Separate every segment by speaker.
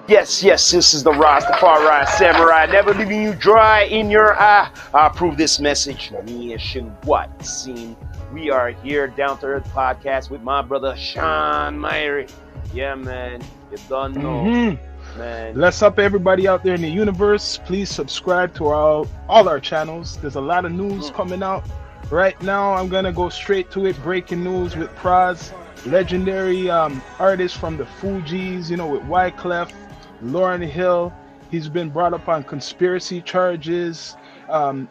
Speaker 1: Yes, this is the Rastafari Samurai, never leaving you dry in your eye. I approve this message nationwide. Scene. We are here, Down to Earth Podcast, with my brother Sean Myrie. Yeah, man, you don't know, man.
Speaker 2: Bless up everybody out there in the universe. Please subscribe to all our channels. There's a lot of news coming out right now. I'm gonna go straight to it. Breaking news with Praz, legendary artist from the Fugees, with Wyclef. Lauryn Hill, he's been brought up on conspiracy charges,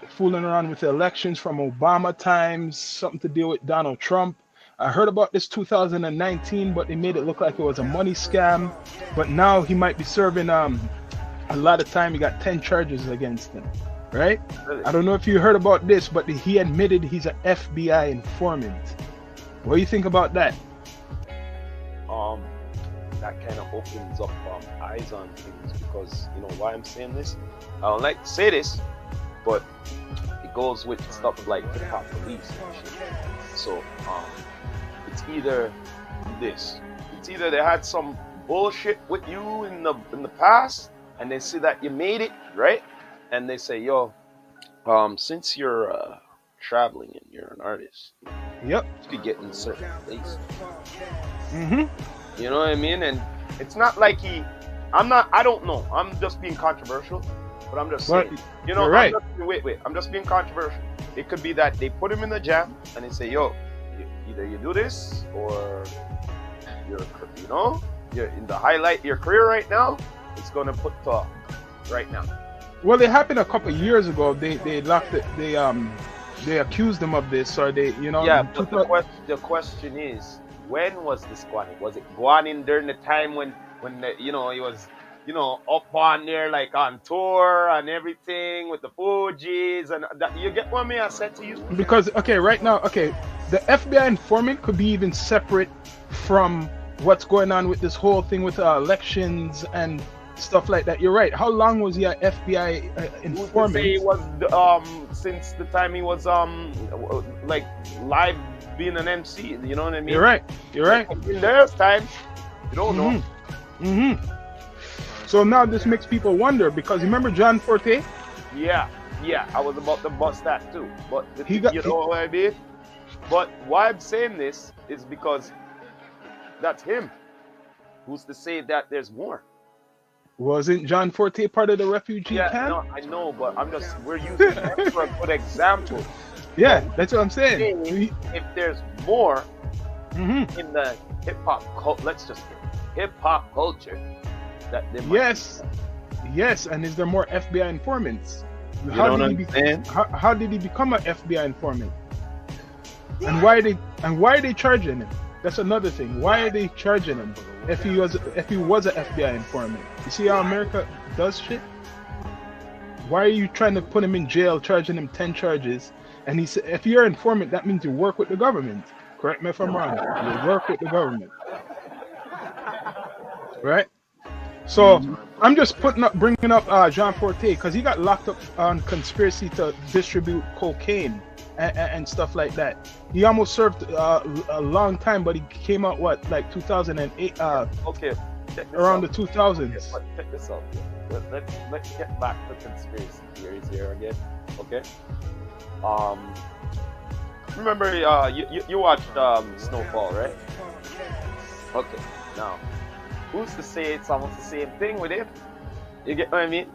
Speaker 2: fooling around with the elections from Obama times, something to deal with Donald Trump. I heard about this 2019, but they made it look like it was a money scam. But now he might be serving a lot of time. He got 10 charges against him, right?
Speaker 1: Really?
Speaker 2: I don't know if you heard about this, but he admitted he's an FBI informant. What do you think about that?
Speaker 1: That kind of opens up eyes on things, because why I'm saying this. I don't like to say this, but it goes with stuff like hip hop police and shit. So it's either they had some bullshit with you in the past, and they see that you made it right, and they say, yo, since you're traveling and you're an artist, you could get in certain places. You know what I mean? And it's not like I don't know. I'm just being controversial, but I'm just saying.
Speaker 2: You're right.
Speaker 1: I'm just being controversial. It could be that they put him in the jam and they say, yo, either you do this or you're in the highlight of your career right now. It's going to put right now.
Speaker 2: Well, it happened a couple of years ago. They locked it. They accused them of this, or they,
Speaker 1: Yeah, but the question is, when was this going? Was it going in during the time when he was up on there, like on tour and everything with the Fugees, and that, you get what I said to you?
Speaker 2: Because right now, the FBI informant could be even separate from what's going on with this whole thing with elections and stuff like that. You're right. How long was he an FBI informant?
Speaker 1: He was since the time he was like live being an MC. You know what I mean?
Speaker 2: You're right.
Speaker 1: In their time, you don't know.
Speaker 2: So now this makes people wonder, because remember John Forte?
Speaker 1: Yeah. I was about to bust that too, but you know what I mean? But why I'm saying this is because that's him. Who's to say that there's more?
Speaker 2: Wasn't John Forte part of the refugee camp?
Speaker 1: No, I know, but we're using him for a good example.
Speaker 2: Yeah, that's what I'm saying.
Speaker 1: If there's more in the hip hop culture, that there might be.
Speaker 2: Yes, and is there more FBI informants?
Speaker 1: How
Speaker 2: did he become an FBI informant? And why are they charging him? That's another thing. Why are they charging him if he was an FBI informant? You see how America does shit? Why are you trying to put him in jail, charging him 10 charges? And he said, if you're an informant, that means you work with the government. Correct me if I'm wrong. You work with the government, right? So I'm just bringing up John Forte, because he got locked up on conspiracy to distribute cocaine and stuff like that. He almost served a long time, but he came out like 2008. Around the 2000s.
Speaker 1: Yeah, but check this out. Let's get back to conspiracy theories here again. Okay. Remember, you watched Snowfall, right? Okay. Now, who's to say it's almost the same thing with him? You get what I mean?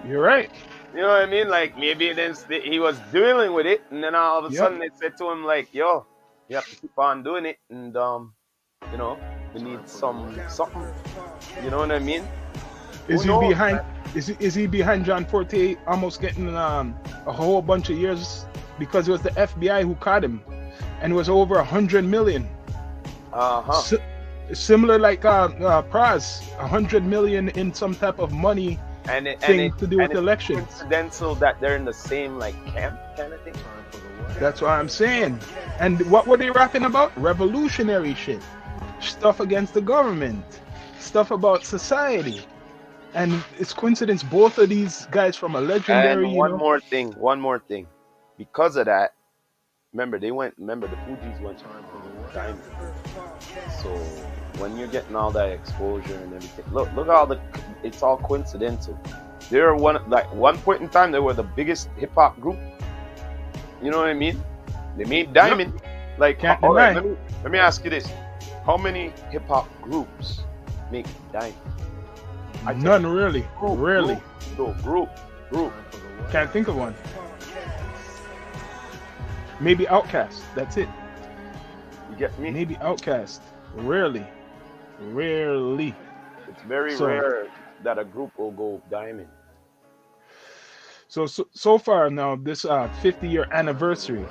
Speaker 2: You're right.
Speaker 1: You know what I mean? Like, maybe then he was dealing with it, and then all of a sudden they said to him, like, yo, you have to keep on doing it, and we need something. You know what I mean?
Speaker 2: Is he behind John Forte almost getting a whole bunch of years, because it was the FBI who caught him, and it was over 100 million. Similar like Praz, 100 million in some type of money to do with elections.
Speaker 1: It's coincidental that they're in the same camp kind of thing.
Speaker 2: That's what I'm saying. And what were they rapping about? Revolutionary shit, stuff against the government, stuff about society. And it's coincidence both of these guys from a legendary.
Speaker 1: And one more thing. Because of that, remember the Fugees went diamond. So when you're getting all that exposure and everything, look it's all coincidental. They're one point in time they were the biggest hip hop group. You know what I mean? They made diamond.
Speaker 2: Yep.
Speaker 1: Like,
Speaker 2: Can't
Speaker 1: all right,
Speaker 2: deny.
Speaker 1: let me ask you this: how many hip hop groups make diamond?
Speaker 2: None really. Really.
Speaker 1: Group.
Speaker 2: Can't think of one. Maybe Outkast. That's it.
Speaker 1: You get me?
Speaker 2: Maybe Outkast. Rarely.
Speaker 1: It's very rare that a group will go diamond.
Speaker 2: So far now, this 50-year anniversary,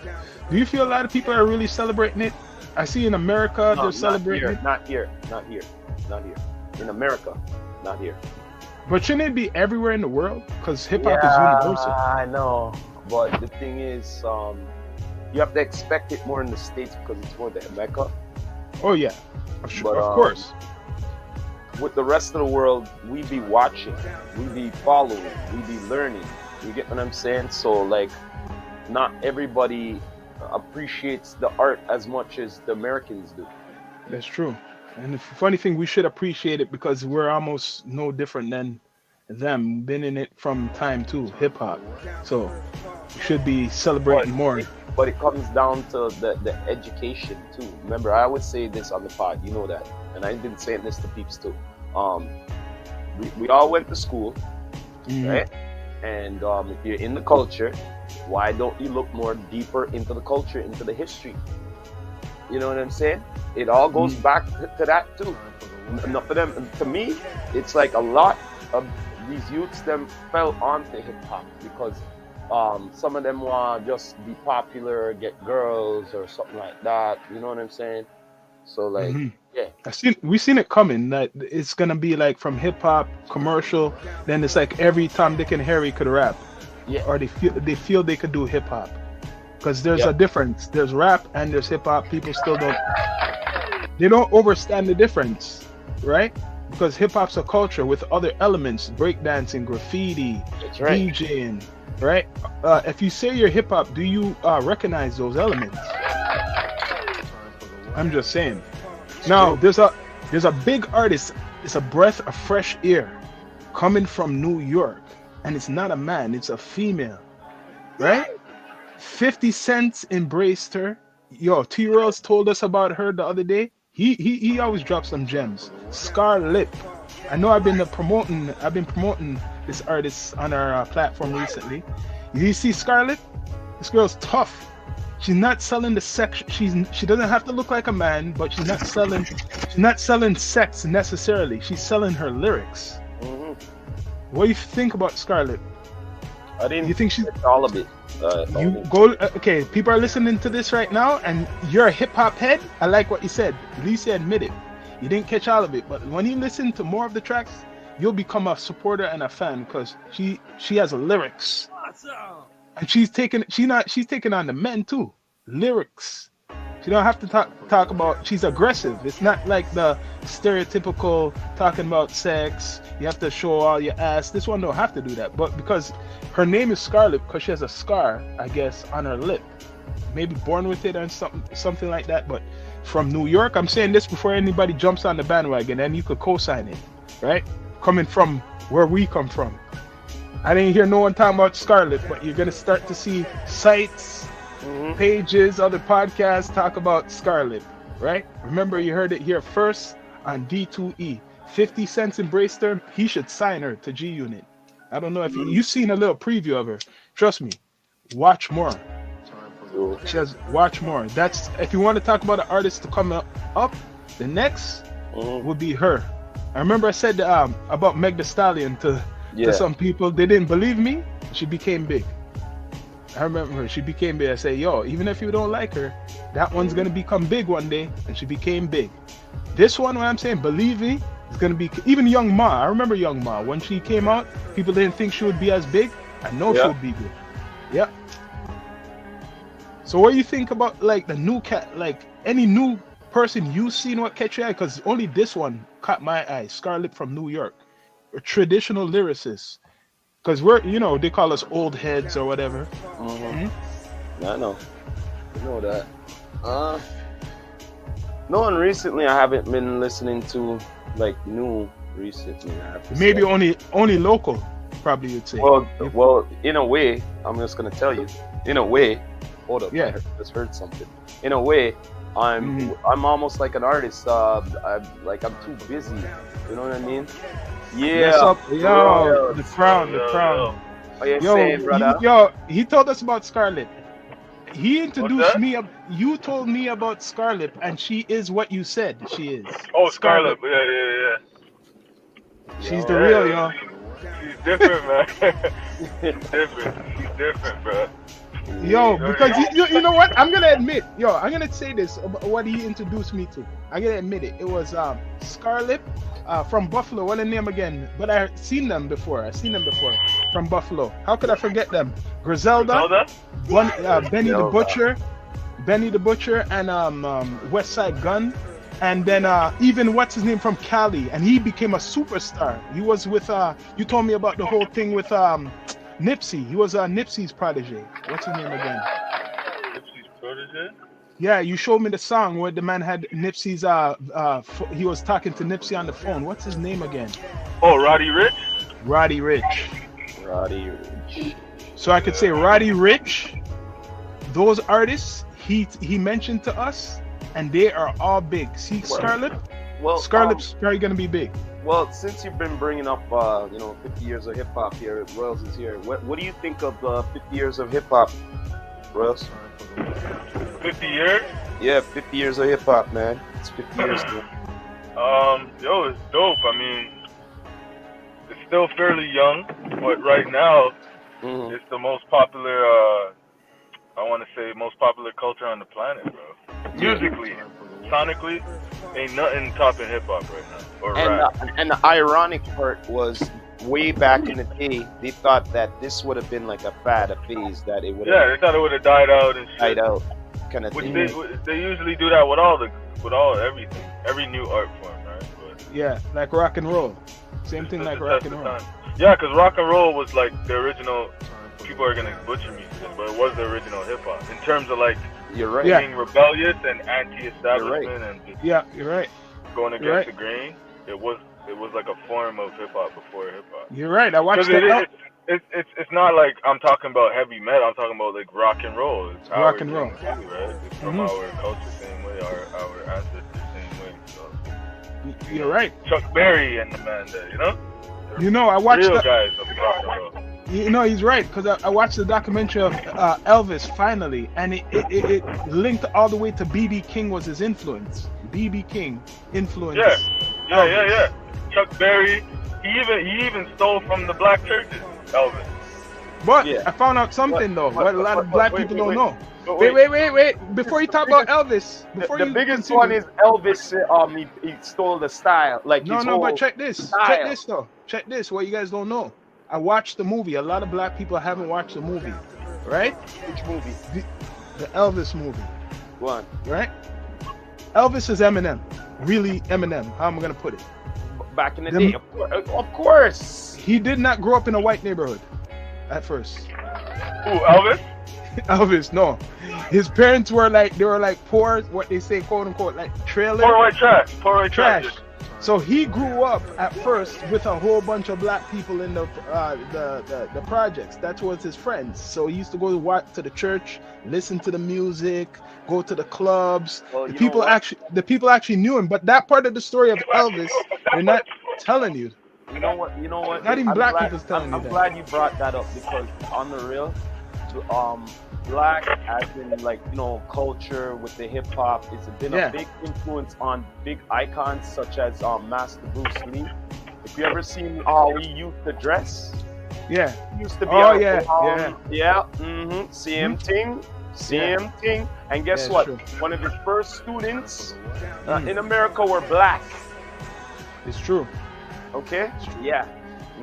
Speaker 2: do you feel a lot of people are really celebrating it? I see in America they're celebrating it.
Speaker 1: Not here. In America, not here.
Speaker 2: But shouldn't it be everywhere in the world? Because hip hop is universal.
Speaker 1: I know, but the thing is, you have to expect it more in the States because it's more the Mecca.
Speaker 2: Oh yeah, of course.
Speaker 1: With the rest of the world, we be watching, we be following, we be learning. You get what I'm saying? So like, not everybody appreciates the art as much as the Americans do.
Speaker 2: That's true. And the funny thing, we should appreciate it because we're almost no different than them. Been in it from time too, hip hop. So we should be celebrating more.
Speaker 1: But it comes down to the education too. Remember, I always say this on the pod, you know that, and I've been saying this to peeps too. We all went to school, right? And if you're in the culture, why don't you look more deeper into the culture, into the history? You know what I'm saying? It all goes back to that too. Enough of them. To me, it's like a lot of these youths them fell onto hip hop because some of them want to just be popular, get girls or something like that. You know what I'm saying? So like, yeah.
Speaker 2: We seen it coming that it's gonna be like from hip hop commercial. Then it's like every Tom, Dick, and Harry could rap.
Speaker 1: Yeah.
Speaker 2: Or they feel they could do hip hop. Because there's a difference. There's rap and there's hip hop. People still don't understand the difference, right? Because hip hop's a culture with other elements, breakdancing, graffiti, DJing, right? If you say you're hip hop, do you recognize those elements? I'm just saying. Now there's a big artist. It's a breath of fresh air coming from New York, and it's not a man. It's a female, right? 50 Cent embraced her. Yo, T-Rose told us about her the other day. He always drops some gems. Scarlett. I know I've been promoting this artist on our platform recently. You see Scarlett? This girl's tough. She's not selling the sex. She doesn't have to look like a man, but she's not selling sex necessarily. She's selling her lyrics. What do you think about Scarlett?
Speaker 1: I didn't.
Speaker 2: You think she's
Speaker 1: all of it?
Speaker 2: Okay, people are listening to this right now, and you're a hip hop head. I like what you said. At least you admit it. You didn't catch all of it, but when you listen to more of the tracks, you'll become a supporter and a fan because she has lyrics. And she's taking on the men too. Lyrics. She don't have to talk about. She's aggressive. It's not like the stereotypical talking about sex. You have to show all your ass. This one don't have to do that. But because her name is Scarlett, because she has a scar, I guess, on her lip. Maybe born with it or something like that. But from New York, I'm saying this before anybody jumps on the bandwagon, and you could co-sign it, right? Coming from where we come from. I didn't hear no one talking about Scarlett, but you're gonna start to see sites, pages, other podcasts talk about Scarlett, right? Remember, you heard it here first on D2E. 50 Cent embraced her. He should sign her to G Unit. I don't know if you've seen a little preview of her. Trust me, watch more. She has watch more. That's if you want to talk about an artist to come up, the next would be her. I remember I said about Meg Thee Stallion to some people. They didn't believe me. She became big. I remember her. She became big. I say, yo, even if you don't like her, that one's gonna become big one day, and she became big. This one, what I'm saying, believe me, is gonna be even Young Ma. I remember Young Ma when she came out. People didn't think she would be as big. I know she would be big. Yeah. So what do you think about like the new cat? Like any new person you seen what catch your eye? Because only this one caught my eye. Scarlett from New York, a traditional lyricist. Because we're, they call us old heads or whatever.
Speaker 1: I know. You know that. No one recently. I haven't been listening to like new recently. I have to
Speaker 2: Maybe
Speaker 1: say.
Speaker 2: only local, probably you'd say.
Speaker 1: Well, in a way, I'm just gonna tell you. In a way, hold up.
Speaker 2: Yeah.
Speaker 1: I just heard something. In a way, I'm almost like an artist. I'm too busy. You know what I mean? Yeah.
Speaker 2: What's up? Yo, the crown.
Speaker 1: What you saying, brother?
Speaker 2: He told us about Scarlett. He introduced me. You told me about Scarlett, and she is what you said she is.
Speaker 3: Oh, Scarlett. Yeah.
Speaker 2: She's the real, yo.
Speaker 3: She's different, man. She's different, bro.
Speaker 2: Yo, because you know what? I'm gonna admit, I'm gonna say this about what he introduced me to. I'm gonna admit it. It was Scarlett from Buffalo. What the name again? But I've seen them before. From Buffalo. How could I forget them? Griselda? Benny the Butcher, and West Side Gun, and then even what's his name from Cali, and he became a superstar. He was with you told me about the whole thing with Nipsey. He was Nipsey's protege. What's his name again?
Speaker 3: Nipsey's protege?
Speaker 2: Yeah, you showed me the song where the man had Nipsey's he was talking to Nipsey on the phone. What's his name again?
Speaker 3: Oh, Roddy Ricch.
Speaker 2: Roddy Ricch. So I could say Roddy Ricch. Those artists he mentioned to us, and they are all big. See, Scarlett?
Speaker 1: Well,
Speaker 2: Scarlett's probably gonna be big.
Speaker 1: Well, since you've been bringing up, 50 years of hip hop here, Royals is here. What do you think of 50 years of hip hop, Royals?
Speaker 3: 50 years?
Speaker 1: Yeah, 50 years of hip hop, man. It's 50 years. Dude.
Speaker 3: It's dope. I mean, it's still fairly young, but right now, it's the most popular. I want to say most popular culture on the planet, bro. Musically, sonically, ain't nothing topping hip hop right now. Or rap.
Speaker 1: And the ironic part was, way back in the day, they thought that this would have been like a fad, a phase that it would.
Speaker 3: Yeah, they thought it would have died out and shit.
Speaker 1: Died out, kind of
Speaker 3: Which
Speaker 1: thing.
Speaker 3: they usually do that with everything, every new art form, right? But
Speaker 2: Yeah, like rock and roll. Same thing like rock and roll.
Speaker 3: Yeah, because rock and roll was like the original. People are gonna butcher me for this, but it was the original hip hop in terms of like
Speaker 1: You're right.
Speaker 3: being rebellious and anti-establishment and just
Speaker 2: You're right.
Speaker 3: going against the grain. It was like a form of hip hop before hip hop.
Speaker 2: You're right. I watched
Speaker 3: that. It's not like I'm talking about heavy metal. I'm talking about like rock and roll. It's how
Speaker 2: rock and roll,
Speaker 3: too, right? It's from our culture same way, our ancestors same way. So
Speaker 2: you're right.
Speaker 3: Chuck Berry and the man there, you know.
Speaker 2: I watched
Speaker 3: real guys of rock and roll.
Speaker 2: He's right, because I watched the documentary of Elvis finally, and it linked all the way to B.B. King was his influence. B.B. King influenced.
Speaker 3: Yeah. Chuck Berry. He even stole from the black churches, Elvis.
Speaker 2: But I found out something though, what a lot of black people don't know. Wait. Before you talk about Elvis,
Speaker 1: the biggest one is Elvis. He stole the style. Like
Speaker 2: but check this. Style. Check this. What you guys don't know. I watched the movie. A lot of black people haven't watched the movie, right?
Speaker 1: Which movie?
Speaker 2: The Elvis movie.
Speaker 1: Go on.
Speaker 2: Right? Elvis is Eminem. Really Eminem. How am I gonna put it?
Speaker 1: Back in the day, of course.
Speaker 2: He did not grow up in a white neighborhood at first.
Speaker 3: Who, Elvis?
Speaker 2: Elvis, no. His parents were like poor, what they say, quote unquote, like trailer.
Speaker 3: Poor white trash.
Speaker 2: So he grew up at first with a whole bunch of black people in the projects. That was his friends. So he used to go to the church, listen to the music, go to the clubs.
Speaker 1: Well,
Speaker 2: the people actually knew him. But that part of the story of Elvis, they're not telling you.
Speaker 1: You know what?
Speaker 2: Not even black people's telling you that.
Speaker 1: I'm glad you brought that up, because on the real, black as in culture with the hip hop, it's been a big influence on big icons such as Master Bruce Lee. If you ever seen how he used to dress, he used to be same thing. And guess what?
Speaker 2: True.
Speaker 1: One of his first students in America were black.
Speaker 2: It's true.
Speaker 1: Okay. Yeah.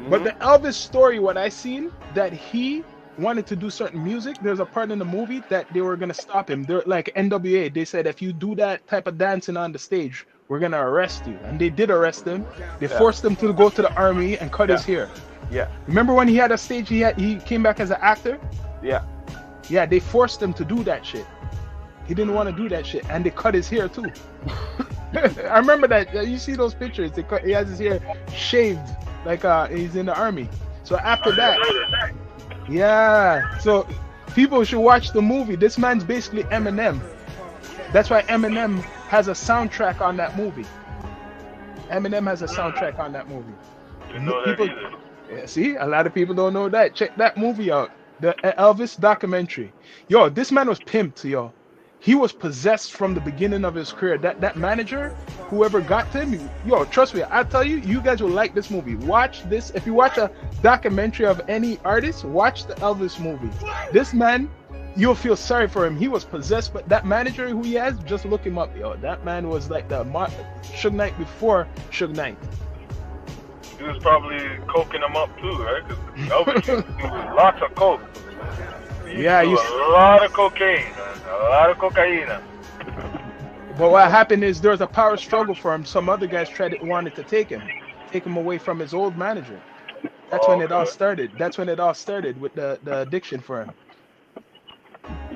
Speaker 2: But the Elvis story, what I seen, that he wanted to do certain music. There's a part in the movie that they were gonna stop him. They're like NWA. They said, if you do that type of dancing on the stage, we're gonna arrest you. And they did arrest him. They forced him to go to the army and cut his hair.
Speaker 1: Yeah.
Speaker 2: Remember when he had a stage? He came back as an actor.
Speaker 1: Yeah.
Speaker 2: Yeah. They forced him to do that shit. He didn't want to do that shit, and they cut his hair too. I remember that. You see those pictures? He has his hair shaved like he's in the army. So after that, yeah. So people should watch the movie. This man's basically Eminem. That's why Eminem has a soundtrack on that movie. Eminem has a soundtrack on that movie.
Speaker 3: Didn't know that either.
Speaker 2: Yeah, see, a lot of people don't know that. Check that movie out, the Elvis documentary. Yo, this man was pimped, yo. He was possessed from the beginning of his career. That manager, whoever got to him, yo, trust me, I tell you, you guys will like this movie. Watch this. If you watch a documentary of any artist, watch the Elvis movie. This man, you'll feel sorry for him. He was possessed, but that manager who he has, just look him up, yo. That man was like the Suge Knight before Suge Knight.
Speaker 3: He was probably coking him up too, right? Because Elvis used to do lots of coke.
Speaker 2: Yeah,
Speaker 3: a lot of cocaine, a lot of cocaine.
Speaker 2: But what happened is there was a power struggle for him. Some other guys wanted to take him away from his old manager. That's when it all started. That's when it all started with the addiction for him.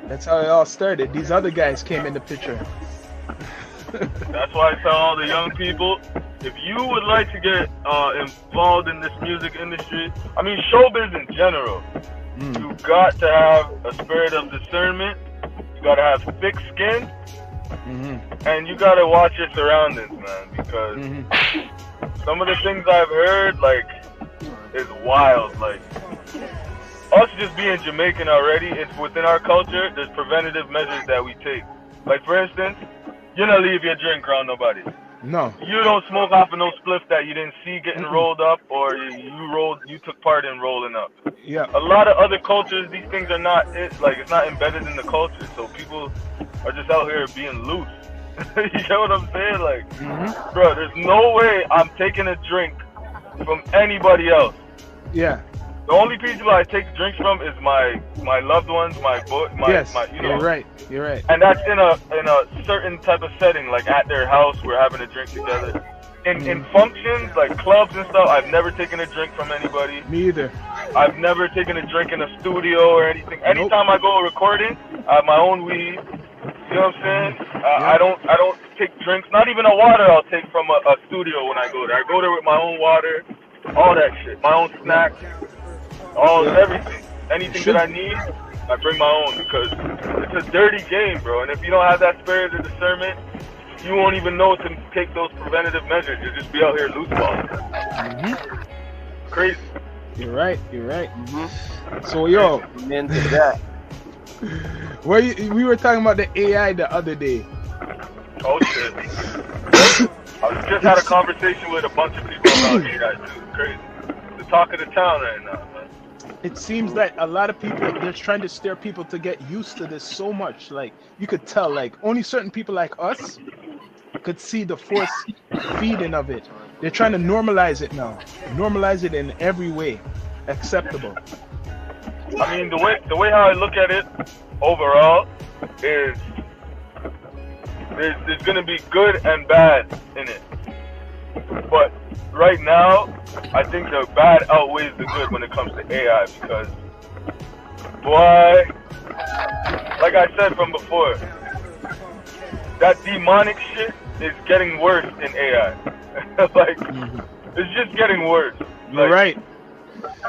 Speaker 2: That's how it all started. These other guys came in the picture.
Speaker 3: That's why I tell all the young people, if you would like to get involved in this music industry, I mean showbiz in general, you got to have a spirit of discernment, you got to have thick skin, and you got to watch your surroundings, man, because some of the things I've heard, like, is wild. Like, us just being Jamaican already, it's within our culture, there's preventative measures that we take. Like, for instance, you don't leave your drink around nobody.
Speaker 2: No.
Speaker 3: You don't smoke off of no spliff that you didn't see getting rolled up, or you took part in rolling up.
Speaker 2: Yeah.
Speaker 3: A lot of other cultures, these things are not, it's not embedded in the culture. So people are just out here being loose. You get what I'm saying? Like, bro, there's no way I'm taking a drink from anybody else.
Speaker 2: Yeah.
Speaker 3: The only people I take drinks from is my loved ones,
Speaker 2: yes,
Speaker 3: you know.
Speaker 2: You're right.
Speaker 3: And that's in a certain type of setting, like at their house, we're having a drink together. In functions, like clubs and stuff, I've never taken a drink from anybody.
Speaker 2: Me either.
Speaker 3: I've never taken a drink in a studio or anything. Anytime I go recording, I have my own weed. You know what I'm saying? I don't take drinks, not even a water I'll take from a studio when I go there. I go there with my own water, all that shit, my own snacks. Everything. Anything that I need, I bring my own, because it's a dirty game, bro. And if you don't have that spirit of discernment, you won't even know to take those preventative measures. You'll just be out here loose balling. Crazy.
Speaker 2: You're right. So, yo.
Speaker 1: Into that.
Speaker 2: We were talking about the AI the other day.
Speaker 3: Oh, shit. I just had a conversation with a bunch of people about AI, too. Crazy. The talk of the town right now, man.
Speaker 2: It seems like a lot of people, they're trying to steer people to get used to this so much. Like, you could tell, like, only certain people like us could see the force feeding of it. They're trying to normalize it now. Normalize it in every way acceptable.
Speaker 3: I mean, the way how I look at it overall is there's going to be good and bad in it. But right now, I think the bad outweighs the good when it comes to AI, because, boy, like I said from before, that demonic shit is getting worse in AI. Like, it's just getting worse.
Speaker 2: You're right.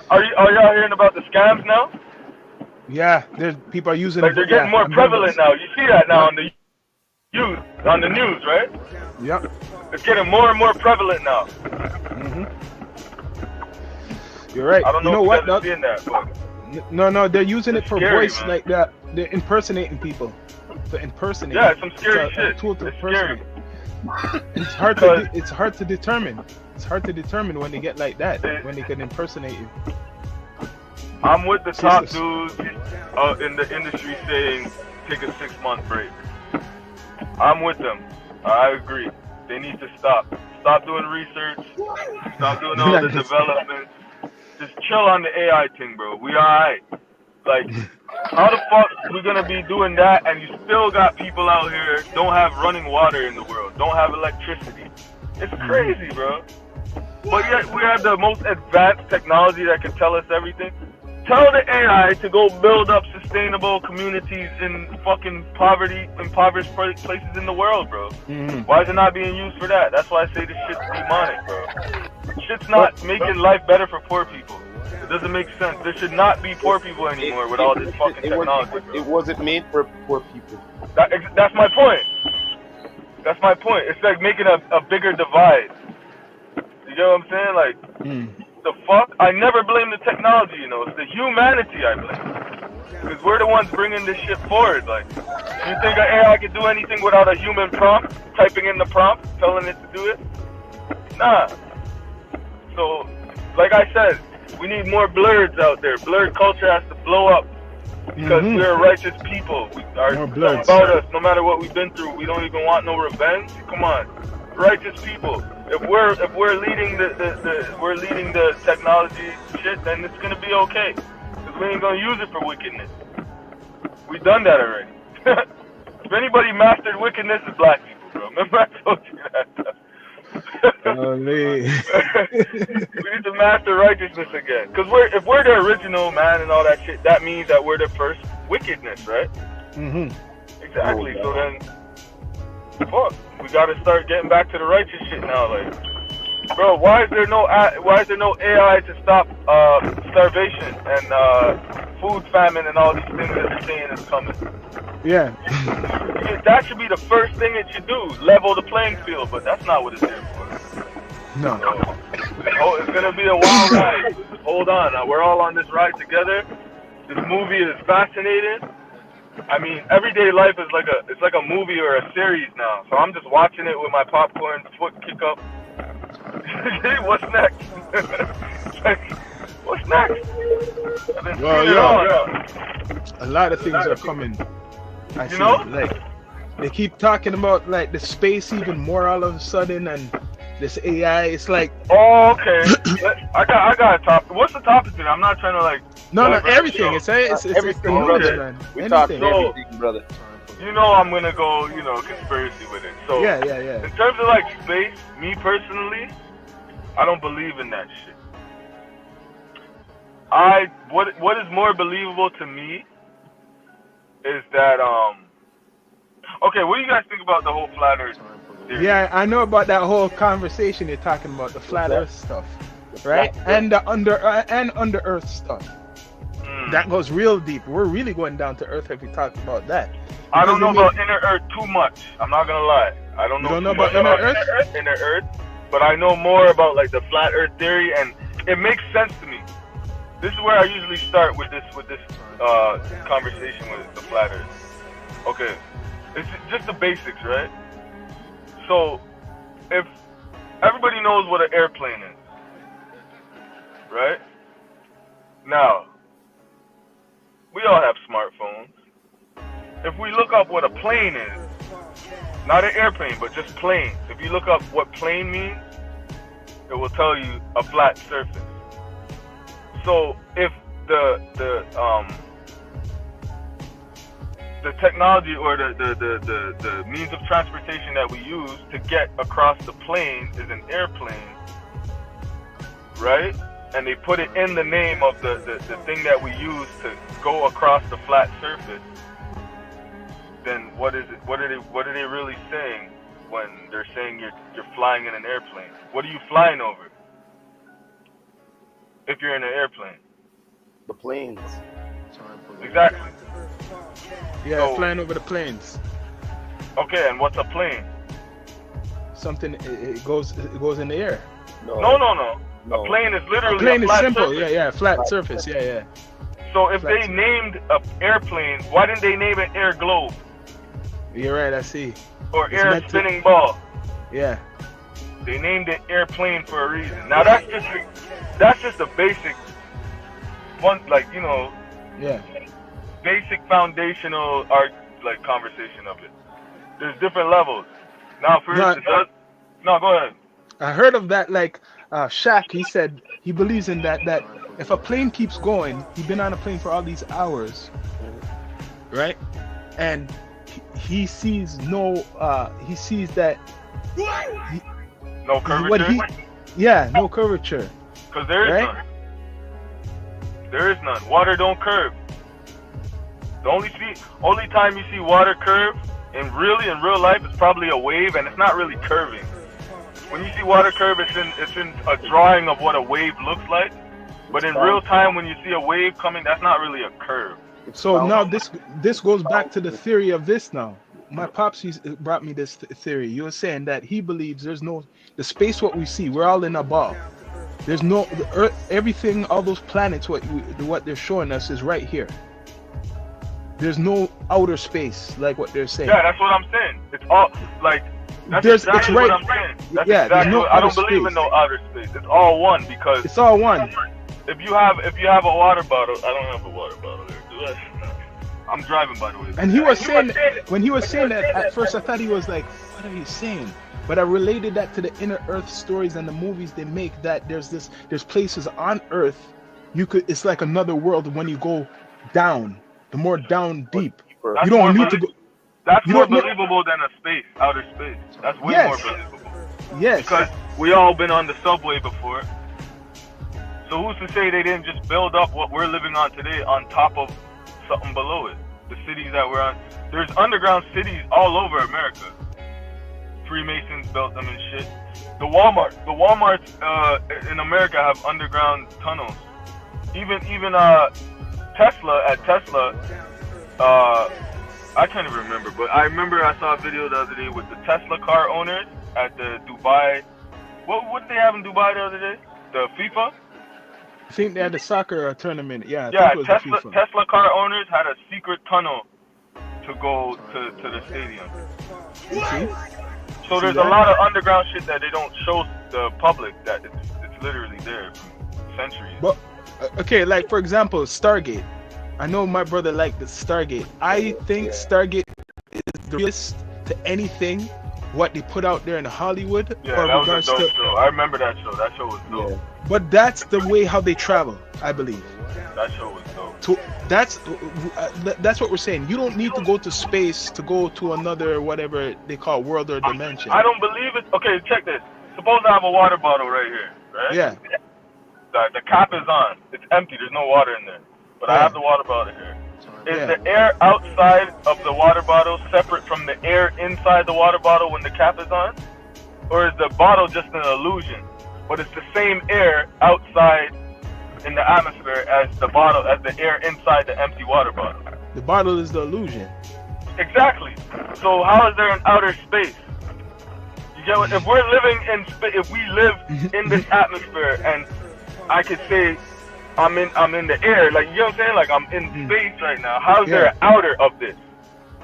Speaker 3: Are y'all hearing about the scams now?
Speaker 2: Yeah, people are using.
Speaker 3: Like, they're getting more prevalent now. You see that now on the news, right?
Speaker 2: Yep.
Speaker 3: It's getting more and more prevalent now.
Speaker 2: You're right.
Speaker 3: I don't know,
Speaker 2: you know
Speaker 3: what?
Speaker 2: What?
Speaker 3: Seeing that, but
Speaker 2: no, they're using it for
Speaker 3: scary,
Speaker 2: voice,
Speaker 3: man.
Speaker 2: like that. They're impersonating people. To impersonate.
Speaker 3: Yeah, it's some scary shit.
Speaker 2: A tool to
Speaker 3: it's scary.
Speaker 2: It's hard to determine. It's hard to determine when they get like that, when they can impersonate you.
Speaker 3: I'm with the top dudes in the industry saying take a 6-month break. I'm with them. I agree. They need to stop. Stop doing research. Stop doing all the development. Just chill on the AI thing, bro. We alright. Like, how the fuck we gonna be doing that and you still got people out here don't have running water in the world, don't have electricity? It's crazy, bro. But yet we have the most advanced technology that can tell us everything. Tell the AI to go build up sustainable communities in fucking impoverished places in the world, bro. Why is it not being used for that? That's why I say this shit's demonic, bro. Shit's not making life better for poor people. It doesn't make sense. There should not be poor people anymore with all this fucking technology, bro.
Speaker 1: It wasn't made for poor people.
Speaker 3: That's my point. That's my point. It's like making a bigger divide. You know what I'm saying? Like, the fuck? I never blame the technology, you know. It's the humanity I blame. Because we're the ones bringing this shit forward. Like, you think an AI can do anything without a human prompt? Typing in the prompt, telling it to do it? Nah. So, like I said, we need more blurs out there. Blurred culture has to blow up. Because we're righteous people. About us, no matter what we've been through, we don't even want no revenge. Come on. Righteous people. If we're leading the technology shit, then it's gonna be okay. Cause we ain't gonna use it for wickedness. We done that already. If anybody mastered wickedness, it's black people, bro. Remember I told you that stuff.
Speaker 2: We
Speaker 3: need to master righteousness again. Cause if we're the original man and all that shit, that means that we're the first wickedness, right? Exactly. So then, fuck. We gotta start getting back to the righteous shit now, like, bro. Why is there no AI to stop starvation and food famine and all these things that they're saying is coming?
Speaker 2: Yeah.
Speaker 3: That should be the first thing it should do, level the playing field. But that's not what it's there for.
Speaker 2: No.
Speaker 3: So, it's gonna be a wild ride. Hold on, we're all on this ride together. This movie is fascinating. I mean, everyday life is like a movie or a series now. So I'm just watching it with my popcorn, foot kick up. What's next? What's next?
Speaker 2: A lot of things are coming. I see.
Speaker 3: know?
Speaker 2: Like, they keep talking about like the space even more all of a sudden, and this AI. It's like,
Speaker 3: oh, okay. I got a topic. What's the topic today? I'm not trying to like.
Speaker 2: No, everything. It's
Speaker 1: everything,
Speaker 2: brother.
Speaker 1: Man. We talking everything, brother.
Speaker 3: You know, I'm gonna go, conspiracy with it. So
Speaker 2: yeah.
Speaker 3: In terms of like space, me personally, I don't believe in that shit. What is more believable to me is that okay, what do you guys think about the whole flat Earth theory?
Speaker 2: Yeah, I know about that whole conversation you're talking about, the flat Earth stuff, right? And the under Earth stuff. That goes real deep. We're really going down to Earth if we talk about that.
Speaker 3: I don't know about inner Earth too much. I'm not gonna lie. I don't know.
Speaker 2: You don't know about inner Earth?
Speaker 3: Inner Earth, but I know more about like the flat Earth theory, and it makes sense to me. This is where I usually start with this conversation with the flat Earth. Okay, it's just the basics, right? So, if everybody knows what an airplane is, right? Now, we all have smartphones. If we look up what a plane is, not an airplane, but just plane. If you look up what plane means, it will tell you a flat surface. So if the technology or the means of transportation that we use to get across the plane is an airplane, right? And they put it in the name of the thing that we use to go across the flat surface, then what is it? What are they really saying when they're saying you're flying in an airplane? What are you flying over? If you're in an airplane,
Speaker 1: the planes.
Speaker 3: Exactly.
Speaker 2: Yeah,
Speaker 3: So,
Speaker 2: flying over the plains.
Speaker 3: Okay, and what's a plane?
Speaker 2: Something it goes in the air.
Speaker 3: No. A plane is literally
Speaker 2: a plane
Speaker 3: a flat
Speaker 2: is simple.
Speaker 3: surface.
Speaker 2: Yeah, flat surface. Yeah.
Speaker 3: So if
Speaker 2: Flat
Speaker 3: they named an airplane, why didn't they name it air globe
Speaker 2: You're right. I see.
Speaker 3: or
Speaker 2: It's
Speaker 3: air
Speaker 2: meant to-
Speaker 3: spinning ball?
Speaker 2: Yeah.
Speaker 3: They named it airplane for a reason. Now that's just a basic one,
Speaker 2: Yeah.
Speaker 3: basic foundational conversation of it. There's different levels. Now, for instance, go ahead.
Speaker 2: I heard of that. Like Shaq, he said he believes in that if a plane keeps going, he's been on a plane for all these hours, right? And he sees no
Speaker 3: No curvature.
Speaker 2: no curvature.
Speaker 3: Because there is
Speaker 2: right?
Speaker 3: none. There is none. Water don't curve. The only time you see water curve in real life is probably a wave, and it's not really curving. When you see water curve, it's in a drawing of what a wave looks like. But in real time, when you see a wave coming, that's not really a curve.
Speaker 2: So now this goes back to the theory of this now. My pops brought me this theory. You were saying that he believes there's no, the space what we see, we're all in a ball. There's no, the Earth, everything, all those planets, what they're showing us is right here. There's no outer space, like what they're saying.
Speaker 3: Yeah, that's what I'm saying. It's all, like, that's exactly what I'm saying. That's exactly what, I don't believe in no outer space. It's all one, because...
Speaker 2: It's all one.
Speaker 3: If you have a water bottle, I don't have a water bottle there, do I? I'm driving, by the way.
Speaker 2: And he was saying, when he was saying that, at first I thought he was like, what are you saying? But I related that to the inner Earth stories and the movies they make, that there's places on Earth, it's like another world when you go down, the more down deep.
Speaker 3: That's
Speaker 2: you don't need to go.
Speaker 3: That's more believable than outer space. That's way more believable.
Speaker 2: Yes.
Speaker 3: Because we all been on the subway before. So who's to say they didn't just build up what we're living on today on top of something below it? The cities that we're on. There's underground cities all over America. Freemasons built them and shit. The Walmarts in America have underground tunnels. Even Tesla, I can't even remember, but I remember I saw a video the other day with the Tesla car owners at the Dubai. What did they have in Dubai the other day? The FIFA?
Speaker 2: I think they had a soccer tournament. Yeah,
Speaker 3: Tesla car owners had a secret tunnel to go to the stadium. So there's a lot of underground shit that they don't show the public, that it's literally there for centuries.
Speaker 2: But okay, like for example, Stargate. I know my brother liked the Stargate. I think Stargate is the realest to anything what they put out there in Hollywood.
Speaker 3: Yeah, that was a dope show. I remember that show. That show was dope. Yeah.
Speaker 2: But that's the way how they travel, I believe.
Speaker 3: That show was dope.
Speaker 2: So that's what we're saying. You don't need to go to space to go to another, whatever they call world or dimension.
Speaker 3: I don't believe it. Okay, check this. Suppose I have a water bottle right here, right?
Speaker 2: Yeah.
Speaker 3: The cap is on. It's empty. There's no water in there. But I have the water bottle here. Is the air outside of the water bottle separate from the air inside the water bottle when the cap is on? Or is the bottle just an illusion? But it's the same air outside in the atmosphere as the air inside the empty water bottle.
Speaker 2: The bottle is the illusion.
Speaker 3: Exactly. So how is there an outer space? You get what? If we're living in if we live in this atmosphere, and I could say I'm in the air, like, you know what I'm saying? Like, I'm in space right now. How is there an outer of this?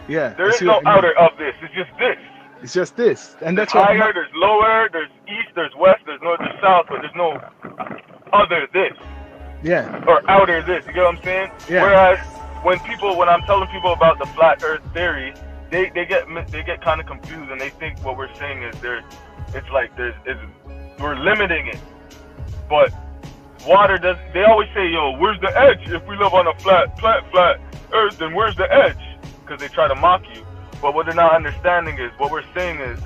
Speaker 2: Yeah.
Speaker 3: There is no outer of this. It's just this.
Speaker 2: It's just this. And that's
Speaker 3: there's higher, there's lower, there's east, there's west, there's north, there's south, but there's no other this.
Speaker 2: Yeah.
Speaker 3: Or outer this. You get what I'm saying?
Speaker 2: Yeah.
Speaker 3: Whereas when I'm telling people about the flat earth theory, they get kind of confused, and they think what we're saying is we're limiting it. But water does. They always say, "Yo, where's the edge? If we live on a flat earth, then where's the edge?" Because they try to mock you. But what they're not understanding is, what we're saying is,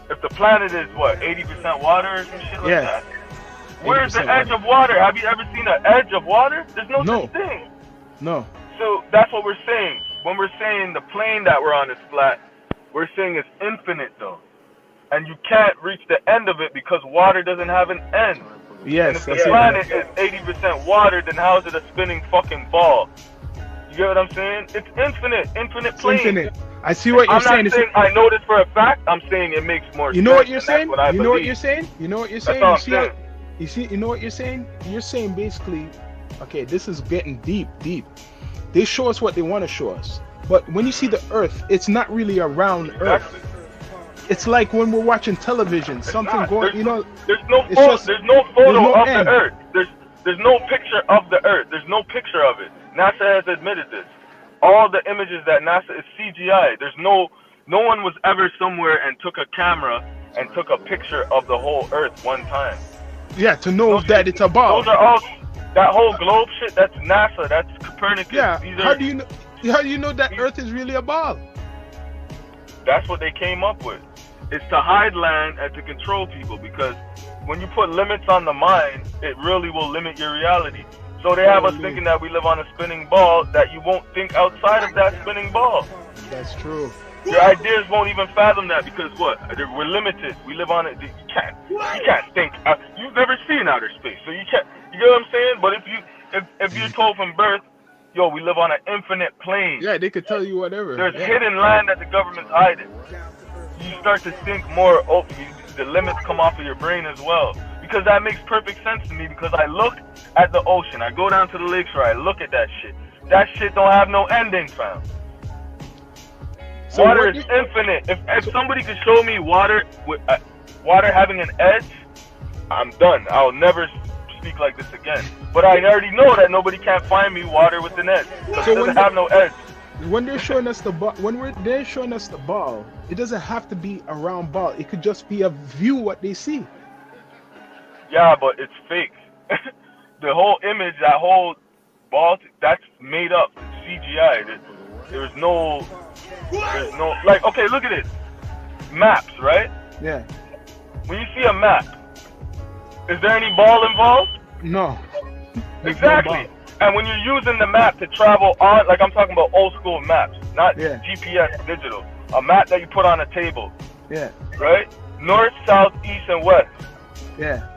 Speaker 3: if the planet is 80% water or some shit like that, where's the edge of water? Have you ever seen an edge of water? There's no such thing.
Speaker 2: No.
Speaker 3: So that's what we're saying. When we're saying the plane that we're on is flat, we're saying it's infinite though, and you can't reach the end of it because water doesn't have an end.
Speaker 2: Yes.
Speaker 3: And if the planet is 80% water, then how is it a spinning fucking ball? You get what I'm saying? It's infinite plane.
Speaker 2: Infinite. I see what you're saying.
Speaker 3: I'm not saying I know this for a fact. I'm saying it makes more sense.
Speaker 2: You know what you're saying?
Speaker 3: You
Speaker 2: know what you're saying? You know what you're saying?
Speaker 3: That's all I'm saying.
Speaker 2: You know what you're saying? You're saying basically, okay, this is getting deep. They show us what they want to show us. But when you see the Earth, it's not really a round Earth. It's like when we're watching television, there's no photo of the Earth.
Speaker 3: There's no picture of the Earth. There's no picture of it. NASA has admitted this. All the images that NASA is CGI. There's no one was ever somewhere and took a camera and took a picture of the whole Earth one time.
Speaker 2: Yeah, to know that it's a ball.
Speaker 3: Those are all that whole globe shit. That's NASA. That's Copernicus.
Speaker 2: Yeah. How do you know that Earth is really a ball?
Speaker 3: That's what they came up with. It's to hide land and to control people, because when you put limits on the mind, it really will limit your reality. So they have us thinking that we live on a spinning ball, that you won't think outside of that spinning ball.
Speaker 2: That's true.
Speaker 3: Your ideas won't even fathom that because what? We're limited. We live on it. You can't think. You've never seen outer space, so you can't. You get what I'm saying? But if you're told from birth, yo, we live on an infinite plane.
Speaker 2: Yeah, they could tell you whatever.
Speaker 3: There's hidden land that the government's hiding. You start to think more. The limits come off of your brain as well. Because that makes perfect sense to me. Because I look at the ocean. I go down to the lakeshore. I look at that shit. That shit don't have no ending, fam. So water is infinite. If somebody could show me water with water having an edge, I'm done. I'll never speak like this again. But I already know that nobody can find me water with an edge. So it doesn't have no edge.
Speaker 2: When they're showing us the ball, they're showing us the ball, it doesn't have to be a round ball. It could just be a view what they see.
Speaker 3: Yeah, but it's fake. The whole image, that whole ball, that's made up. It's CGI. There's no, like, okay, look at it. Maps, right?
Speaker 2: Yeah.
Speaker 3: When you see a map, is there any ball involved?
Speaker 2: No.
Speaker 3: Exactly. And when you're using the map to travel on, like I'm talking about old school maps, not GPS digital, a map that you put on a table.
Speaker 2: Yeah.
Speaker 3: Right? North, south, east, and west.
Speaker 2: Yeah.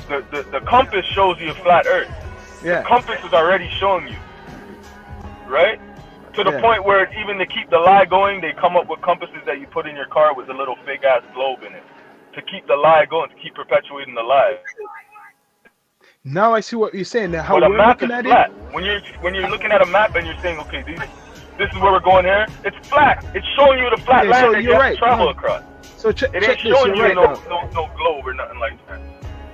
Speaker 3: The compass shows you a flat earth.
Speaker 2: Yeah.
Speaker 3: The compass is already showing you. Right? To the point where even to keep the lie going, they come up with compasses that you put in your car with a little fake ass globe in it. To keep the lie going, to keep perpetuating the lie.
Speaker 2: Now I see what you're saying. Now, how
Speaker 3: but a
Speaker 2: we're
Speaker 3: map
Speaker 2: looking
Speaker 3: is
Speaker 2: at
Speaker 3: flat.
Speaker 2: it.
Speaker 3: When you're looking at a map and you're saying, okay, this is where we're going here. It's flat. It's showing you the flat land that you have to travel across.
Speaker 2: So check
Speaker 3: it ain't
Speaker 2: this.
Speaker 3: showing
Speaker 2: You're
Speaker 3: you
Speaker 2: right
Speaker 3: no globe or nothing like that.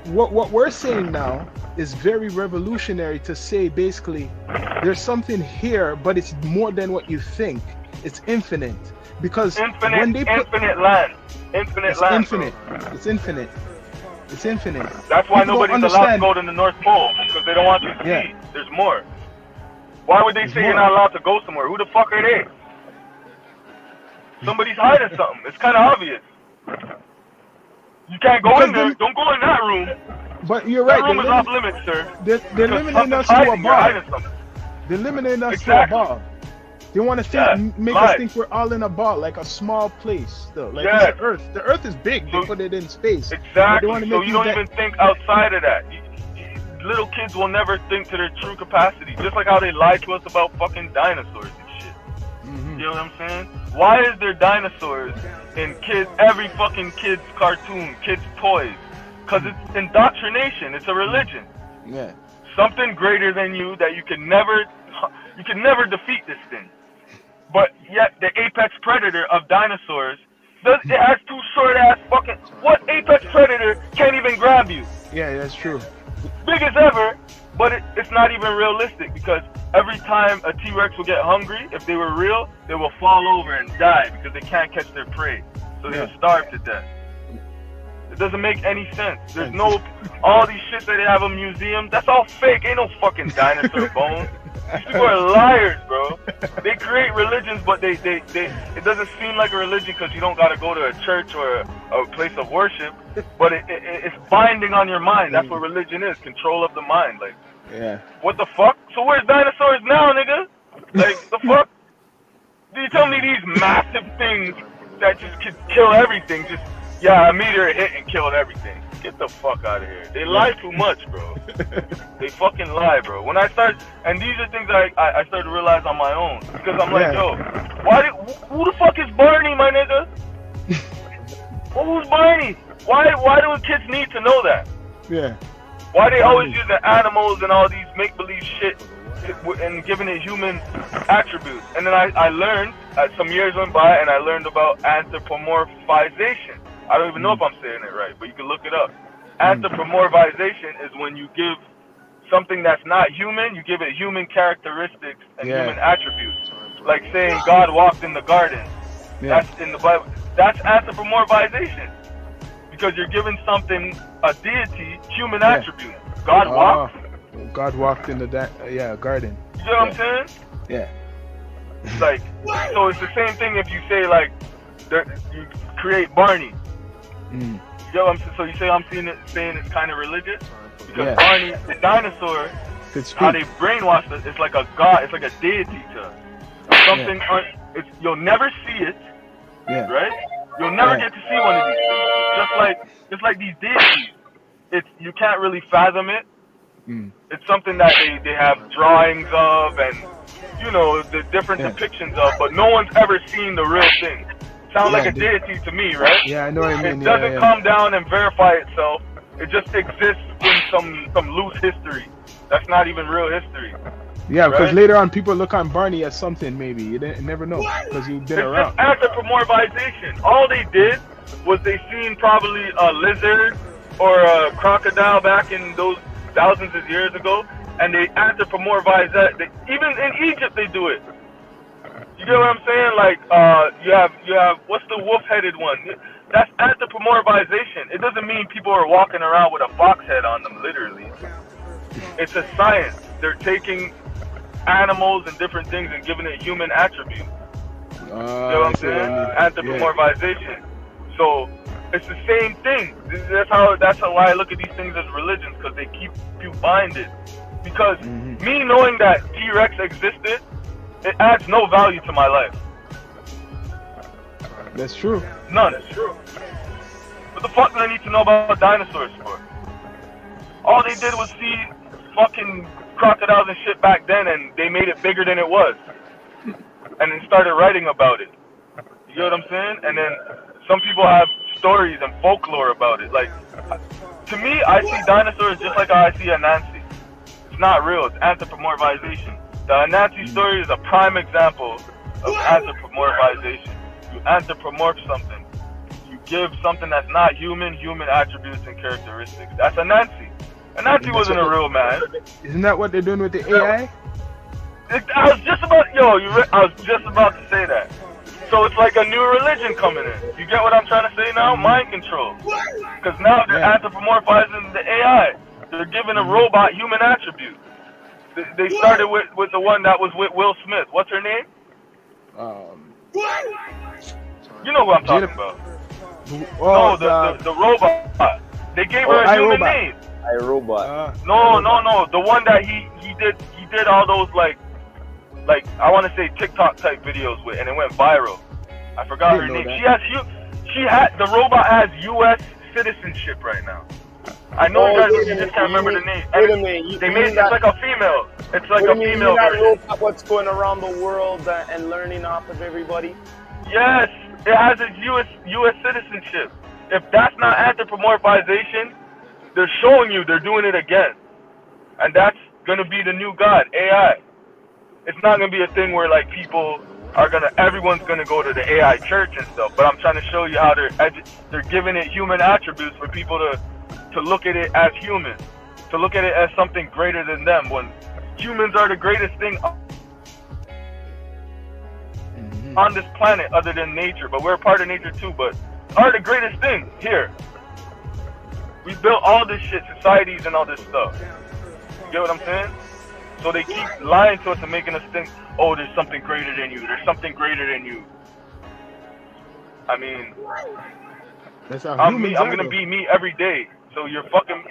Speaker 2: What we're saying now is very revolutionary to say basically there's something here, but it's more than what you think. It's infinite. Because when they put
Speaker 3: infinite land. Infinite land.
Speaker 2: Infinite. It's infinite. It's infinite.
Speaker 3: That's why nobody's allowed to go to the North Pole, because they don't want you to see. There's more. Why would they say you're not allowed to go somewhere? Who the fuck are they? Somebody's hiding something. It's kind of obvious. You can't go in there. Don't go in that room.
Speaker 2: But you're right.
Speaker 3: That room is off limits, sir.
Speaker 2: They're limiting us to a ball. They're limiting us to a ball. They want to make us think we're all in a ball, like a small place. Still, like it's the Earth. The Earth is big. They put it in space.
Speaker 3: Exactly. So you don't even think outside of that. Little kids will never think to their true capacity. Just like how they lie to us about fucking dinosaurs and shit. Mm-hmm. You know what I'm saying? Why is there dinosaurs in every fucking kid's cartoon, kids' toys? Because it's indoctrination. It's a religion.
Speaker 2: Yeah.
Speaker 3: Something greater than you that you can never defeat this thing. But yet the apex predator of dinosaurs, it has two short ass fucking. What apex predator can't even grab you?
Speaker 2: Yeah, that's true.
Speaker 3: Big as ever, but it's not even realistic because every time a T-Rex will get hungry, if they were real, they will fall over and die because they can't catch their prey. So they'll starve to death. It doesn't make any sense. There's all these shit that they have in museums, that's all fake. Ain't no fucking dinosaur bones. These people are liars, bro. They create religions, but it doesn't seem like a religion because you don't got to go to a church or a place of worship, but it's binding on your mind. That's what religion is, control of the mind. Like, what the fuck? So where's dinosaurs now, nigga? Like, the fuck? Do you tell me these massive things that just could kill everything, a meteor hit and killed everything? Get the fuck out of here. They lie too much, bro. They fucking lie, bro. When I start, and these are things that I started to realize on my own. Because I'm like, yo, who the fuck is Barney, my nigga? Who's Barney? Why do kids need to know that?
Speaker 2: Yeah.
Speaker 3: Why they always use the animals and all these make-believe shit and giving it human attributes? And then I learned, some years went by, and I learned about anthropomorphization. I don't even know if I'm saying it right, but you can look it up. Anthropomorphization is when you give something that's not human, you give it human characteristics and human attributes. Like saying God walked in the garden. That's in the Bible. That's anthropomorphization. Because you're giving something, a deity, human attribute. God walked.
Speaker 2: God walked in the garden.
Speaker 3: You know what I'm saying?
Speaker 2: Yeah.
Speaker 3: Like, so it's the same thing if you say, like, you create Barney.
Speaker 2: Mm.
Speaker 3: You know what I'm saying? So you say saying it's kind of religious? Because Barney, the dinosaur, how they brainwash us. It's like a god. It's like a deity to us. Something. Yeah. You'll never see it.
Speaker 2: Yeah.
Speaker 3: Right. You'll never get to see one of these things. Just like these deities. You can't really fathom it. It's something that they have drawings of and the different depictions of, but no one's ever seen the real thing. Sounds like a deity to me, right?
Speaker 2: Yeah, I know what I mean.
Speaker 3: It doesn't come down and verify itself. It just exists in some loose history. That's not even real history.
Speaker 2: Yeah, because later on people look on Barney as something maybe. You never know because you've been around.
Speaker 3: It's just anthropomorphization. All they did was they seen probably a lizard or a crocodile back in those thousands of years ago, and they anthropomorphize that. Even in Egypt they do it. You get what I'm saying? Like you have what's the wolf-headed one? That's anthropomorphization. It doesn't mean people are walking around with a fox head on them, literally. It's a science. They're taking animals and different things and giving it human attributes. You know what I'm saying? Anthropomorphization. Yeah. So it's the same thing. That's how I look at these things as religions, because they keep you binded. Because me knowing that T-Rex existed, it adds no value to my life.
Speaker 2: That's true.
Speaker 3: None. It's true. What the fuck do I need to know about dinosaurs for? All they did was see fucking crocodiles and shit back then, and they made it bigger than it was, and then started writing about it. You know what I'm saying? And then some people have stories and folklore about it. Like, to me, I see dinosaurs just like how I see Anansi. It's not real. It's anthropomorphization. The Anansi story is a prime example of anthropomorphization. You anthropomorph something. You give something that's not human attributes and characteristics. That's Anansi. Anansi wasn't a real man.
Speaker 2: Isn't that what they're doing with the AI?
Speaker 3: I was just about to say that. So it's like a new religion coming in. You get what I'm trying to say now? Mind control. Because now they're anthropomorphizing the AI. They're giving a robot human attributes. They started with the one that was with Will Smith. What's her name? You know who I'm talking about. No, the robot. They gave her a human name.
Speaker 1: iRobot.
Speaker 3: No. The one that he did all those like I want to say TikTok type videos with, and it went viral. I forgot her name. The robot has U.S. citizenship right now. I know you just can't remember the name. They made it like a female. It's like a female version.
Speaker 1: What's going around the world and learning off of everybody?
Speaker 3: Yes, it has a U.S. citizenship. If that's not anthropomorphization, they're showing you they're doing it again. And that's going to be the new god, AI. It's not going to be a thing where like everyone's going to go to the AI church and stuff. But I'm trying to show you how they're giving it human attributes for people to look at it as human, to look at it as something greater than them, when humans are the greatest thing on this planet other than nature. But we're a part of nature too, but are the greatest thing here. We built all this shit, societies and all this stuff. You get what I'm saying? So they keep lying to us and making us think, oh, there's something greater than you. There's something greater than you. I mean, I'm going to be me every day. So you're fucking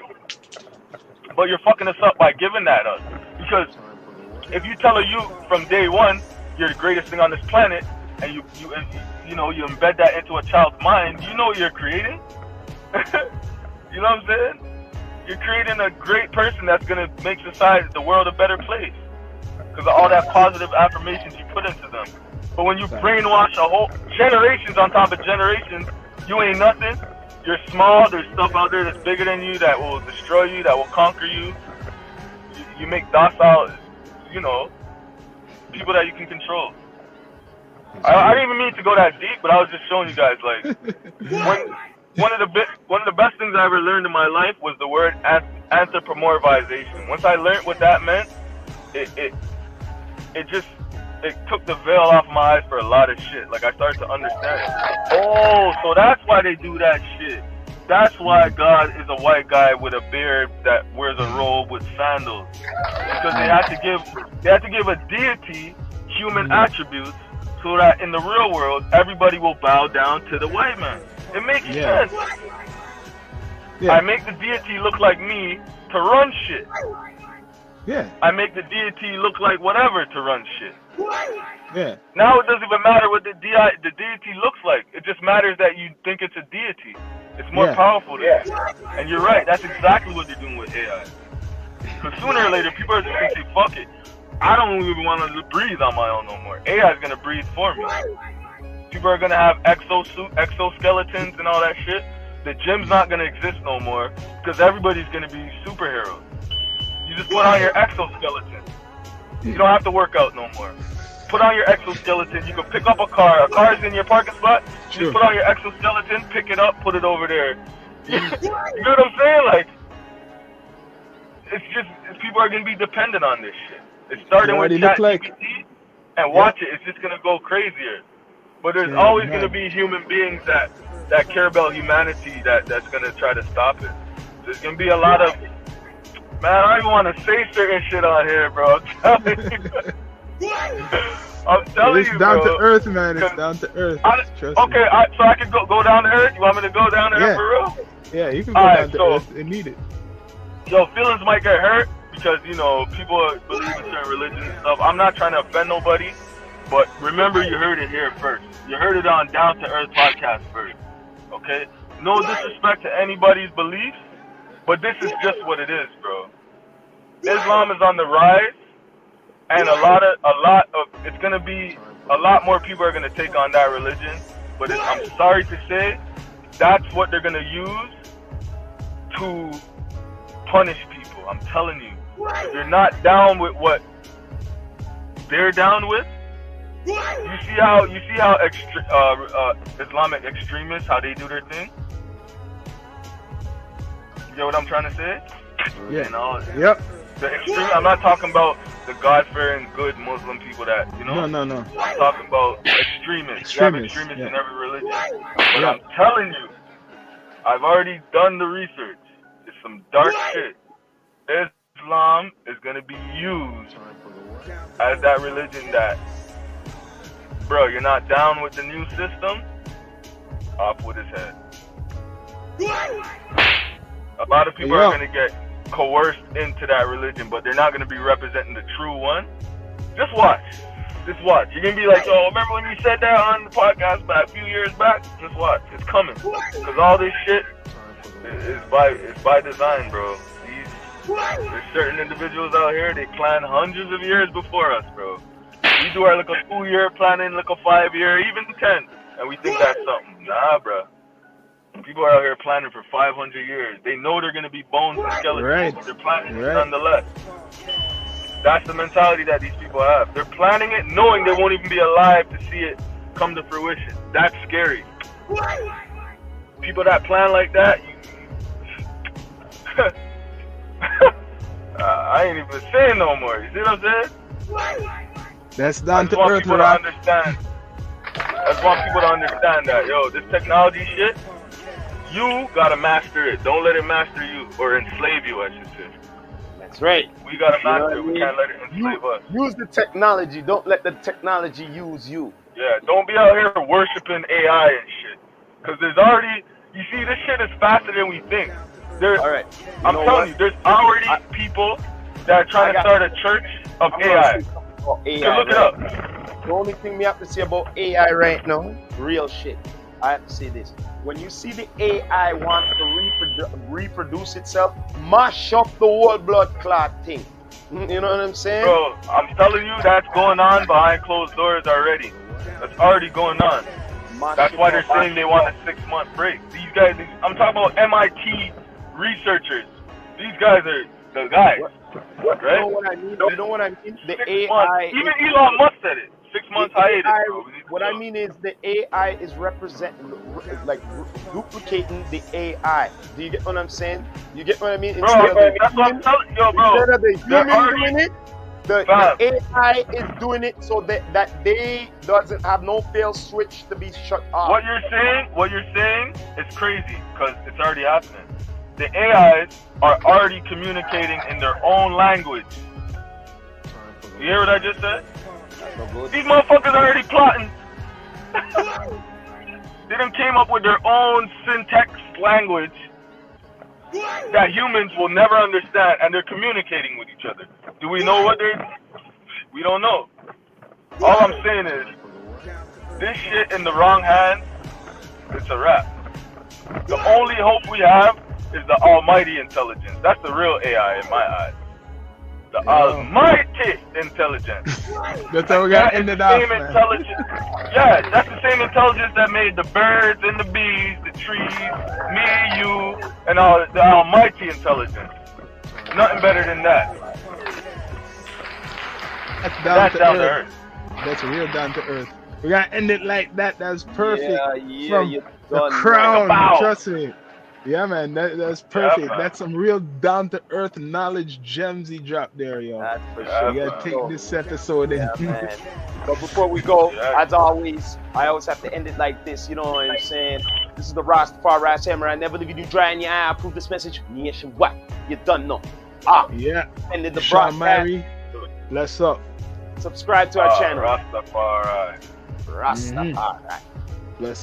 Speaker 3: us up by giving that us. Because if you tell a youth from day one, you're the greatest thing on this planet, and you embed that into a child's mind, you know what you're creating? You know what I'm saying? You're creating a great person that's going to make society, the world, a better place. Because of all that positive affirmations you put into them. But when you brainwash a whole generations on top of generations, you ain't nothing. You're small. There's stuff out there that's bigger than you that will destroy you, that will conquer you. You make docile, people that you can control. I didn't even mean to go that deep, but I was just showing you guys, like, one of the best things I ever learned in my life was the word anthropomorphization. Once I learned what that meant, it took the veil off my eyes for a lot of shit. Like, I started to understand it. Oh, so that's why they do that shit. That's why God is a white guy with a beard that wears a robe with sandals. Because they had to give a deity human attributes so that in the real world everybody will bow down to the white man. It makes sense. Yeah. I make the deity look like me to run shit.
Speaker 2: Yeah.
Speaker 3: I make the deity look like whatever to run shit.
Speaker 2: Yeah.
Speaker 3: Now it doesn't even matter what the deity looks like. It just matters that you think it's a deity. It's more powerful than that. And you're right. That's exactly what they're doing with AI. Because sooner or later, people are just going to say, fuck it. I don't even want to breathe on my own no more. AI is going to breathe for me. People are going to have exoskeletons and all that shit. The gym's not going to exist no more because everybody's going to be superheroes. You just put on your exoskeleton. You don't have to work out no more. Put on your exoskeleton. You can pick up a car. A car's in your parking spot. You just put on your exoskeleton, pick it up, put it over there. You know what I'm saying? Like, people are going to be dependent on this shit. It's starting with ChatGPT, and watch it. It's just going to go crazier. But there's always going to be human beings that care about humanity that's going to try to stop it. There's going to be a lot of... Man, I don't even want to say certain shit on here, bro. I'm telling you. I'm telling you, bro.
Speaker 2: It's down to earth, man. It's down to earth.
Speaker 3: So I can go down to earth? You want me to go down to earth for real?
Speaker 2: Yeah, you can go down to earth and need it.
Speaker 3: Yo, feelings might get hurt because, you know, people believe in certain religions and stuff. I'm not trying to offend nobody, but remember you heard it here first. You heard it on Down to Earth podcast first, okay? No disrespect to anybody's beliefs, but this is just what it is, bro. Islam is on the rise, and a lot of it's gonna be a lot more people are gonna take on that religion. But I'm sorry to say, that's what they're gonna use to punish people. I'm telling you, if you're not down with what they're down with, you see how Islamic extremists, how they do their thing. You get what I'm trying to say?
Speaker 2: Yeah.
Speaker 3: You know,
Speaker 2: yep.
Speaker 3: The extreme. I'm not talking about the God-fearing, good Muslim people that, you know.
Speaker 2: No.
Speaker 3: I'm talking about extremists. You have extremists in every religion. But I'm telling you, I've already done the research. It's some dark shit. Islam is going to be used as that religion that, bro, you're not down with the new system? Off with his head. A lot of people are going to get coerced into that religion, but they're not going to be representing the true one. Just watch. Just watch. You're going to be like, oh, remember when you said that on the podcast a few years back? Just watch. It's coming. Because all this shit is by design, bro. There's certain individuals out here, they plan hundreds of years before us, bro. We do our like a 2-year planning, like a 5-year, even 10, and we think that's something. Nah, bro. People are out here planning for 500 years. They know they're going to be bones and skeletons, but they're planning it nonetheless. That's the mentality that these people have. They're planning it knowing they won't even be alive to see it come to fruition. That's scary. People that plan like that, I ain't even saying no more. You see what I'm saying?
Speaker 2: That's down to earth, right?
Speaker 3: I just want people to understand that, yo, this technology shit, you gotta master it. Don't let it master you or enslave you, I should say.
Speaker 1: That's right.
Speaker 3: We gotta master it. We can't let it enslave us.
Speaker 1: Use the technology. Don't let the technology use you.
Speaker 3: Yeah, don't be out here worshiping AI and shit. Because there's already, you see, this shit is faster than we think. I'm telling you, there's already people that are trying to start a church of AI.
Speaker 1: AI,
Speaker 3: look it up.
Speaker 1: The only thing we have to say about AI right now, real shit. I have to say this. When you see the AI wants to reproduce itself, mash up the whole blood clot thing. You know what I'm saying?
Speaker 3: Bro, I'm telling you, that's going on behind closed doors already. That's already going on. That's why they're saying they want a 6-month break. These guys, I'm talking about MIT researchers. These guys are the guys. Right?
Speaker 1: You know what I mean? You know what I mean? The AI.
Speaker 3: Even Elon Musk said it. 6 months hiatus.
Speaker 1: What I mean is the AI is duplicating the AI. Do you get what I'm saying? You get what I mean?
Speaker 3: Bro, that's what I'm telling you, bro.
Speaker 1: Instead of the human doing it, the AI is doing it so that they doesn't have no fail switch to be shut off.
Speaker 3: What you're saying is crazy because it's already happening. The AIs are already communicating in their own language. You hear what I just said? These motherfuckers are already plotting. They done came up with their own syntax language that humans will never understand, and they're communicating with each other. Do we know what they're? We don't know. All I'm saying is, this shit in the wrong hands, it's a wrap. The only hope we have is the almighty intelligence. That's the real AI in my eyes. The almighty intelligence.
Speaker 2: That's how we got ended off, man.
Speaker 3: Intelligence. Yeah, that's the same intelligence that made the birds and the bees, the trees, me, you, and all the almighty intelligence. Nothing better than that.
Speaker 2: That's down to earth. That's real down to earth. We gotta end it like that. That's perfect. From the crown, trust me. Yeah, man, that's perfect.
Speaker 3: Yeah,
Speaker 2: that's some real down to earth knowledge gems he dropped there, yo.
Speaker 1: That's for sure.
Speaker 2: You gotta take this episode in.
Speaker 1: Yeah, man. But before we go, as always, I always have to end it like this. You know what I'm saying? This is the Rastafari Samurai. Never leave you dry in your eye. I approve this message. Nation, what? You done know.
Speaker 2: Yeah.
Speaker 1: Ended the
Speaker 2: Sean
Speaker 1: broadcast.
Speaker 2: Mary, let's up.
Speaker 1: Subscribe to our channel.
Speaker 3: Rastafari.
Speaker 1: Rastafari.